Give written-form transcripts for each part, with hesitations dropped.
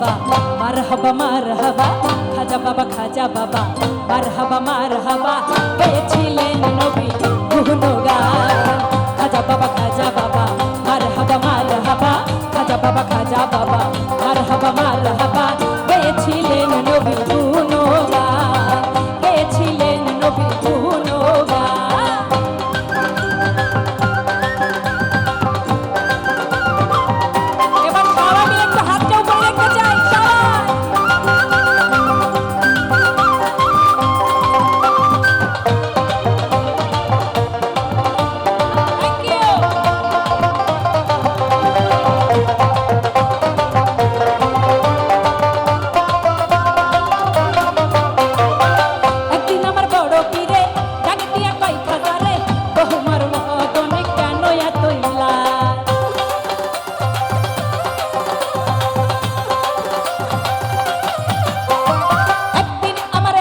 বাবা মারহাবা মারহাবা খাজা বাবা মারহাবা পেয়েছিলেন নবী গুণগান খাজা বাবা মারহাবা খাজা বাবা মারহাবা পেয়েছিলেন নবী গুণগান পেয়েছিলেন নবী গুণগান। এবার সবাই মিলে একটু হাতটা উপরে রেখে যাই সবাই। Thank you. একদিন আমার বড় পীরে ডাক দিয়া কই খাজারে বহুমার মদনে কেন এত লাল। একদিন আমার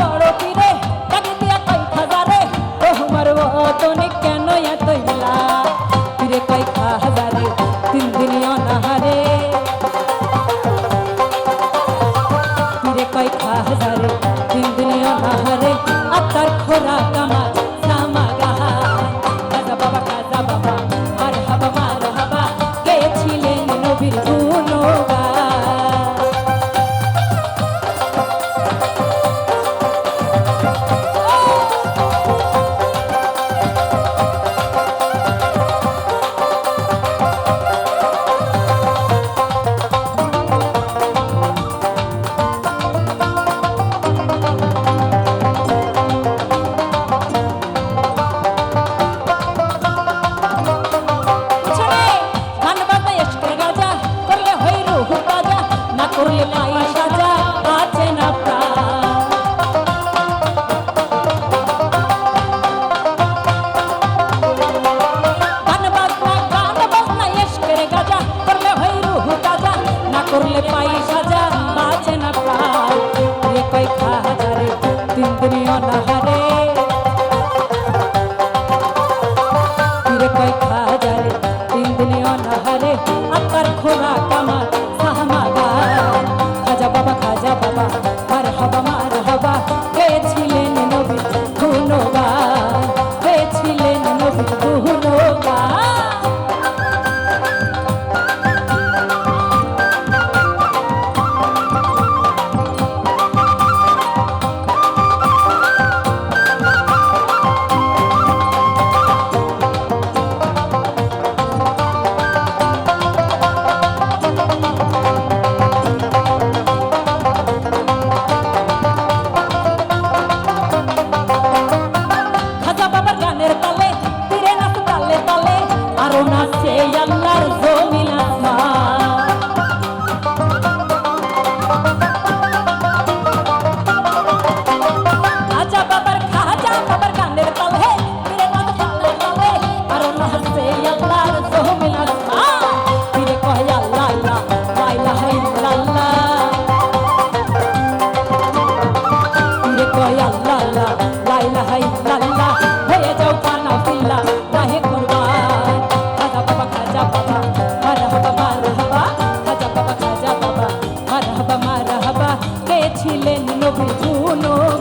বড় পীরে ডাক দিয়া কই খাজারে বহুমার মদনে কেন এত লাল। পীরে কই খাজারে তিন দিন অনাহারে পীরে কই খাজারে তিন দিন অনাহারে আত্মার খোরাক আমার সামাগান খাজা বাবা মারহাবা গেয়েছিলেন নবীর গুণগান। পিছনে গান বাজনা ইশকের গাজা করলে হই রুহ তাজা না করলে পাই সাজা আছে না প্রাণ। গান বাজনা ইশকের গাজা করলে হই রুহ তাজা না করলে পাই সাজা আছে না প্রাণ। পীরে কই খাজারে তিন দিন অনাহারে পীরে কই খাজারে তিন দিন অনাহারে আত্মার খোরাক আমার সামাগান খাজা বাবা মারহাবা গেয়েছিলেন নবী গুণগান গেয়েছিলেন নবী গুণগান। খাজা বাবার গানের তালে পীরে নাচ তালে তালে আরো নাচে আল্লাহর জমিন আসমান। খাজা বাবার গানের তালে পীরে নাচ তালে তালে আরো নাচে আল্লাহর জমিন আসমান। পীরে কয় আল্লাহ লা ইলাহা ইল্লাল্লাহ পীরে কয় আল্লাহ লা ইলাহা ইল্লাল্লাহ হয়ে যাও কানা ফিল্লা রাহে কুরবান খাজা বাবা মারহাবা গেয়েছিলেন নবীর গুণগান।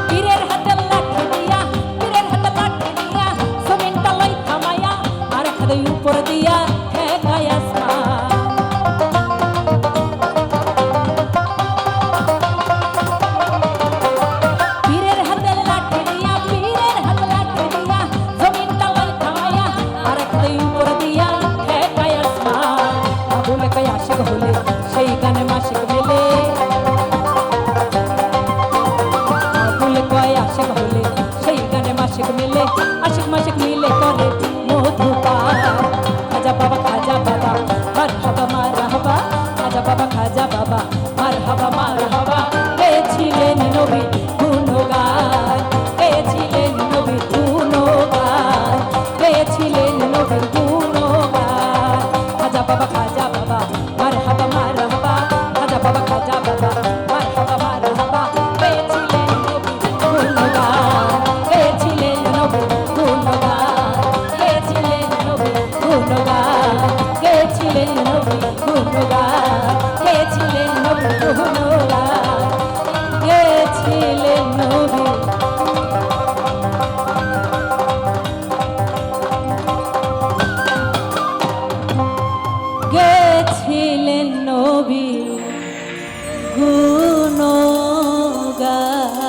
পীরের হাতে লাঠি দিয়া জমিনটা লই থামায়া আর খাদে উপর দিয়া ঠেকায় আসমান। পীরের হাতে লাঠি দিয়া জমিনটা লই থামায়া আর খাদে উপর দিয়া ঠেকায় আসমান। আবুলে কই আশিক হলে সেই গানে মাসিক মেলে আবুলে কয় আশিক হলে সেই গানে মাসিক মিলে আশিক মাসিক মিলে করে মধুপান খাজা বাবা মারহাবা খাজা বাবা মারহাবা মারহাবা গেয়েছিলেন নবী গুণগান গেয়েছিলেন নবী গুণগান গেয়েছিলেন নবী গুণগান খাজা বাবা মারহাবা খাজা বাবা মারহাবা মারহাবা গেয়েছিলেন নবী গুণগান গেয়েছিলেন নবী গুণগান গেয়েছিলেন নবী গুণগান গেয়েছিলেন নবী গুণগান গেয়েছিলেন নবী গুণগান গেয়েছিলেন নবী গেয়েছিলেন নবী গুণগান